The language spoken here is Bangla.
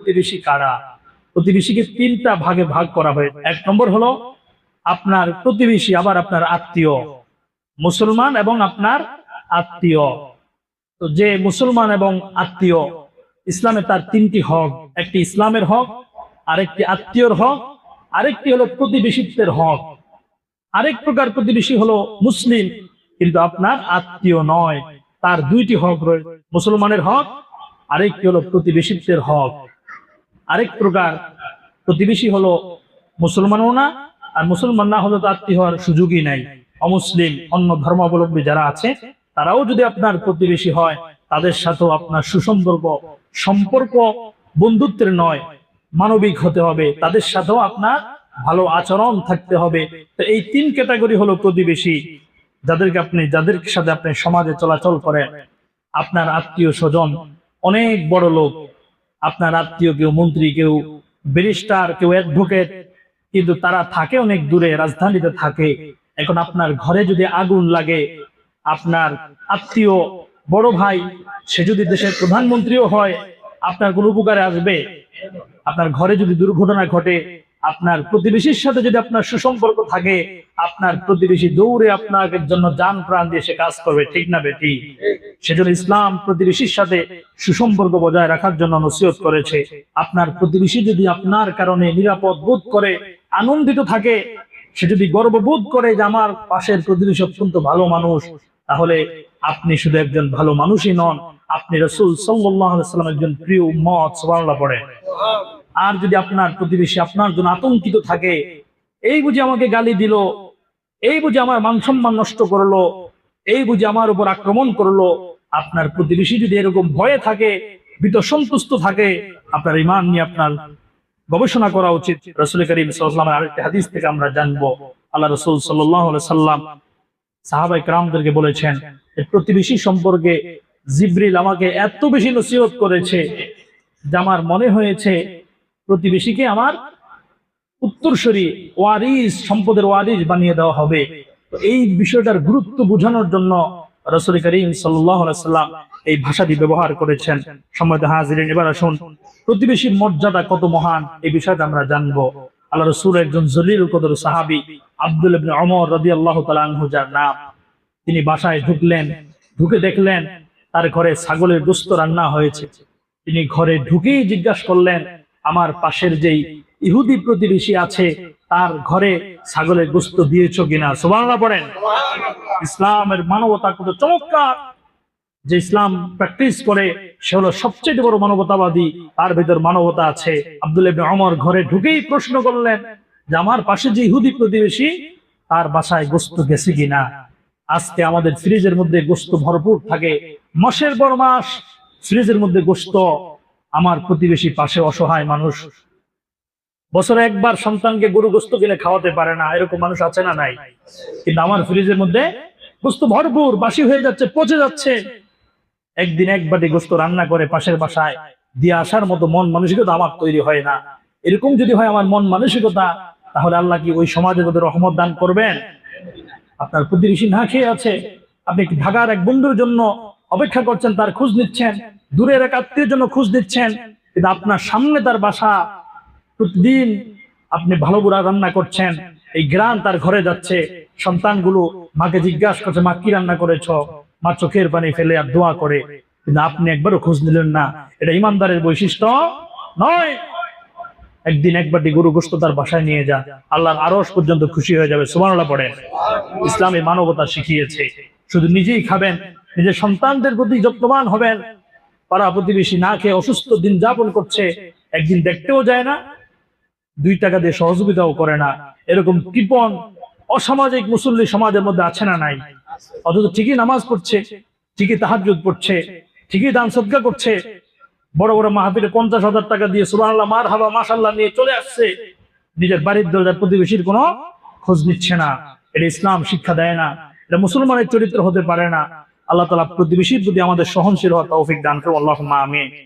প্রতিবেশী কারা? প্রতিবেশীকে তিনটা ভাগে ভাগ করা হয়। এক নম্বর হলো আপনার প্রতিবেশী, আবার আপনার আত্মীয়, মুসলমান এবং আপনার আত্মীয়। তো যে মুসলমান এবং আত্মীয়, ইসলামে তার তিনটি হক। একটি ইসলামের হক, আরেকটি আত্মীয়র হক, আরেকটি হলো প্রতিবেশিত্বের হক। আরেক প্রকার প্রতিবেশী হলো মুসলিম কিন্তু আপনার আত্মীয় নয়, তার দুইটি হক রয়েছে, মুসলমানের হক, আরেকটি হলো প্রতিবেশিত্বের হক। আরেক প্রকার প্রতিবেশী হলো মুসলমানও না, আর মুসলমান না হলে তো আত্মীয় হওয়ার সুযোগই নাই। অমুসলিম অন্য ধর্মাবলম্বী যারা আছে তারাও যদি আপনার প্রতিবেশী হয়, তাদের সাথেও আপনার সম্পর্ক বন্ধুত্বের নয়, মানবিক হতে হবে, তাদের সাথেও আপনার ভালো আচরণ থাকতে হবে। তো এই তিন ক্যাটাগরি হলো প্রতিবেশী, যাদের সাথে আপনি সমাজে চলাচল করেন। আপনার আত্মীয় স্বজন অনেক বড় লোক, আপনার আত্মীয় কেউ মন্ত্রী, কেউ ব্যারিস্টার, কেউ অ্যাডভোকেট, কিন্তু তারা থাকে অনেক দূরে, রাজধানীতে থাকে। এখন আপনার ঘরে যদি আগুন লাগে, আপনার আত্মীয় বড় ভাই সে যদি দেশের প্রধানমন্ত্রীও হয়, আপনার কোন উপকারে আসবে? আপনার ঘরে যদি দুর্ঘটনা ঘটে, আপনার প্রতিবেশীর সাথে যদি আপনার সুসম্পর্ক থাকে, আপনার প্রতিবেশী দৌড়ে আপনার জন্য জান প্রাণ দিয়ে সে কাজ করবে, ঠিক না বেটি? সেজন্য ইসলাম প্রতিবেশীর সাথে সুসম্পর্ক বজায় রাখার জন্য নসিহত করেছে। আপনার প্রতিবেশী যদি আপনার কারণে নিরাপদ বোধ করে, আনন্দিত থাকে, সে যদি গর্ববোধ করে যে আমার পাশের প্রতিবেশী অত্যন্ত ভালো মানুষ, তাহলে আপনি শুধু একজন ভালো মানুষই নন, আপনি রাসূল সাল্লাল্লাহু আলাইহি ওয়াসাল্লামের একজন প্রিয় উম্মত। সুবহানাল্লাহ পড়ে। আর যদি আপনার প্রতিবেশী আপনার জন্য আতঙ্কিত থাকে, এই বুঝি আমাকে গালি দিল, এই বুঝি আমার মান সম্মান নষ্ট করলো, এই বুঝি আমার উপর আক্রমণ করলো, আপনার প্রতিবেশী যদি এরকম ভয়ে থাকে, ভীত সন্তুষ্ট থাকে, আপনার ঈমান নিয়ে আপনার গবেষণা করা উচিত। রাসূল করিম সাল্লাল্লাহু আলাইহি ওয়াসাল্লামের আরেকটি হাদিস থেকে আমরা জানবো, আল্লাহ রাসূল সাল্লাল্লাহু আলাইহি ওয়াসাল্লাম সাহাবায়ে কেরামদেরকে বলেছেন, এই প্রতিবেশী সম্পর্কে জিবরিল আমাকে এত বেশি নসিহত করেছে যে আমার মনে হয়েছে প্রতিবেশীকে আমার উত্তরসূরি, ওয়ারিস, সম্পদের ওয়ারিস বানিয়ে দেওয়া হবে। তো এই বিষয়টার গুরুত্ব বোঝানোর জন্য রাসূল করিম সাল্লাল্লাহু আলাইহি ওয়াসাল্লাম এই ভাষাটি ব্যবহার করেছেন। সম্মানিত হাজিরিন, এবার আসুন প্রতিবেশীর মর্যাদা কত মহান এই বিষয়টা আমরা জানবো। আল্লাহ রাসূল একজন জলিল কদর সাহাবী আব্দুল্লাহ ইবনে ওমর রাদিয়াল্লাহু তাআলা আনহু যার নাম, তিনি বাসায় ঢুকলেন, ঢুকে দেখলেন তার ঘরে ছাগলের গোশত রান্না হয়েছে। তিনি ঘরে ঢুকেই জিজ্ঞাসা করলেন, আমার পাশের যেই ইহুদি প্রতিবেশী আছে তার ঘরে ছাগলের গোশত দিয়েছো কিনা? সুবহানাল্লাহ পড়েন। ইসলামের মানবতা কত চমৎকার! যে ইসলাম প্র্যাকটিস করে সে হলো সবচেয়ে বড় মানবতাবাদী, তার ভিতর মানবতা আছে। আব্দুল্লাহ ইবনে ওমর ঘরে ঢুকেই প্রশ্ন করলেন যে আমার পাশে যে ইহুদি প্রতিবেশী তার বাসায় গোশত গেছে কিনা? আজকে আমাদের ফ্রিজের মধ্যে গোশত ভরপুর থাকে, মাসের পর মাস ফ্রিজের মধ্যে গোশত। আমার প্রতিবেশী পাশে অসহায় মানুষ, বছরে একবার সন্তানকে গরু গোশত কিনে খাওয়াতে পারে না, এরকম মানুষ আছে না নাই? কিন্তু আমার ফ্রিজের মধ্যে গোশত ভরপুর, বাসি হয়ে যাচ্ছে, পচে যাচ্ছে। একদিন এক বাটি গোশত রান্না করে পাশের বাসায় দিয়ে আসার মতো মন মানসিকতা আমার তৈরি হয় না। এরকম যদি হয় আমার মন মানসিকতা, তাহলে আল্লাহ কি ওই সমাজে তাদের রহমত দান করবেন? আপনার প্রতিবেশী না খেয়ে আছে, আপনি ঢাকার এক বন্ধুর জন্য অপেক্ষা করছেন, তার খোঁজ নিচ্ছেন, দূরের এক আত্মীয়ের জন্য খোঁজ নিচ্ছেন, কিন্তু আপনার সামনে তার বাসা, প্রতিদিন আপনি ভালো বুড়া রান্না করছেন, এই গ্রাম তার ঘরে যাচ্ছে, সন্তানগুলো মাকে জিজ্ঞাসা করছে, মা কি রান্না করেছ? মা চোখের পানি ফেলে আর দোয়া করে, কিন্তু আপনি একবারও খোঁজ নিলেন না। এটা ইমানদারের বৈশিষ্ট্য নয়। একদিন এক বাটি গরু গোশত তার বাসায় নিয়ে যা, আল্লাহর আরশ পর্যন্ত খুশি হয়ে যাবে। সুবহানাল্লাহ পড়েন। ইসলামে মানবতা শিখিয়েছে। শুধু নিজেই খাবেন, নিজের সন্তানদের প্রতি যত্নবান হবেন। পাড়া প্রতিবেশী না খেয়ে অসুস্থ দিন যাপন করছে, একদিন দেখতেও যায় না, 2 টাকা দিয়ে সহযোগিতাও করে না, এরকম কৃপণ অসামাজিক মুসল্লি সমাজের মধ্যে আছে না নাই? অথচ ঠিকই নামাজ পড়ছে, ঠিকই তাহাজ্জুদ পড়ছে, ঠিকই দান সদকা করছে, বড় বড় মাহফিলে 50,000 টাকা দিয়ে সুবহানাল্লাহ, মারহাবা, মাশাআল্লাহ নিয়ে চলে আসছে, নিজের বাড়ির দরজার প্রতিবেশীর কোনো খোঁজ নিচ্ছে না। এটা ইসলাম শিক্ষা দেয় না, এটা মুসলমানের চরিত্র হতে পারে না। আল্লাহ তাআলা প্রতিবেশীর প্রতি আমাদের সহনশীল হওয়ার তৌফিক দান করুন। আল্লাহুম্মা আমিন।